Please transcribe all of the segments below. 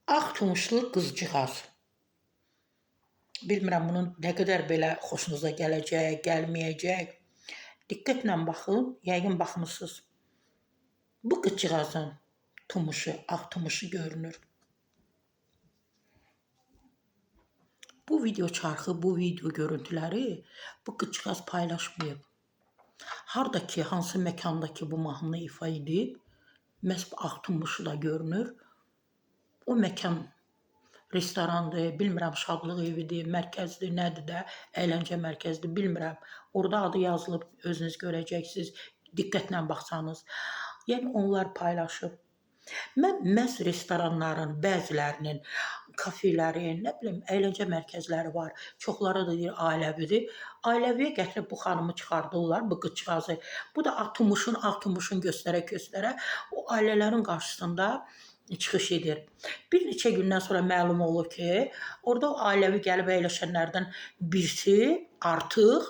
Ağ tumuşlu qızcığaz. Bilmirəm bunun nə qədər belə xoşunuza gələcək, gəlməyəcək. Diqqətlə baxın, yəqin baxmısınız. Bu qızcığazın tumuşu, ağ tumuşu görünür. Bu video çarxı, bu video görüntüləri bu qızcığaz paylaşmayıb. Harda ki, hansı məkanda ki bu mahnını ifa edib, məhz ağ tumuşu da görünür. O məkan restorandır, bilmirəm şadlıq evidir, mərkəzdir, nədir də, əyləncə mərkəzidir, bilmirəm. Orada adı yazılıb, özünüz görəcəksiniz, diqqətlə baxsanız. Yəni onlar paylaşıb. Mən məhz restoranların, bəzilərinin, kafelerin, nə bilim, əyləncə mərkəzləri var. Çoxları da deyir ailəvidir. Ailəviyə gətirib bu xanımı çıxardırlar, bu qızcığazı. Bu da ağ tumuşun göstərə-göstərə o ailələrin qarşısında çıxış edir. Bir neçə gündən sonra məlum olur ki, orada o ailəvi gəlib əyləşənlərdən birisi artıq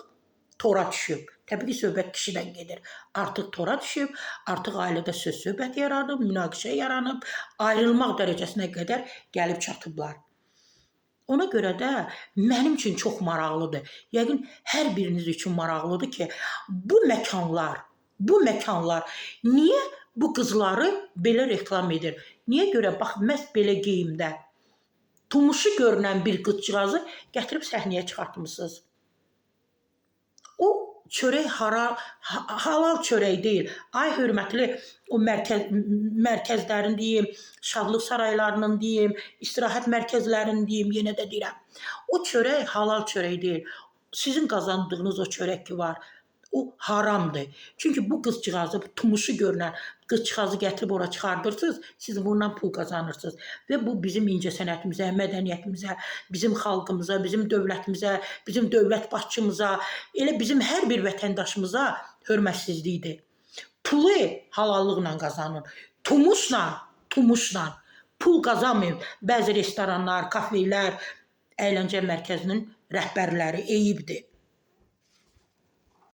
tora düşüb. Təbii ki, söhbət kişidən gedir. Artıq tora düşüb, artıq ailədə söz-söhbət yaranıb, münaqişə yaranıb, ayrılmaq dərəcəsinə qədər gəlib çatıblar. Ona görə də mənim üçün çox maraqlıdır. Yəqin hər biriniz üçün maraqlıdır ki, bu məkanlar niyə bu qızları belə reklam edir? Niyə görə bax, məhz belə geyimdə tumuşu görünən bir qızcığazı gətirib səhnəyə çıxartmışsınız? O çörək halal çörək deyil. Ay hörmətli o mərkəzlərin deyim, şadlıq saraylarının deyim, istirahət mərkəzlərinin deyim, yenə də deyirəm. O çörək halal çörək deyil. Sizin qazandığınız o çörək ki var, o haramdır. Çünki bu qızcığazı, tumuşu görünən qızcığazı gətirib ora çıxardırsınız, siz bundan pul qazanırsınız. Və bu bizim incəsənətimizə, mədəniyyətimizə, bizim xalqımıza, bizim dövlətimizə, bizim dövlət başçımıza, elə bizim hər bir vətəndaşımıza hörmətsizlikdir. Pulu halallıqla qazanın. Tumuşla pul qazanmayın. Bəzi restoranlar, kafelər, əyləncə mərkəzinin rəhbərləri eyibdir.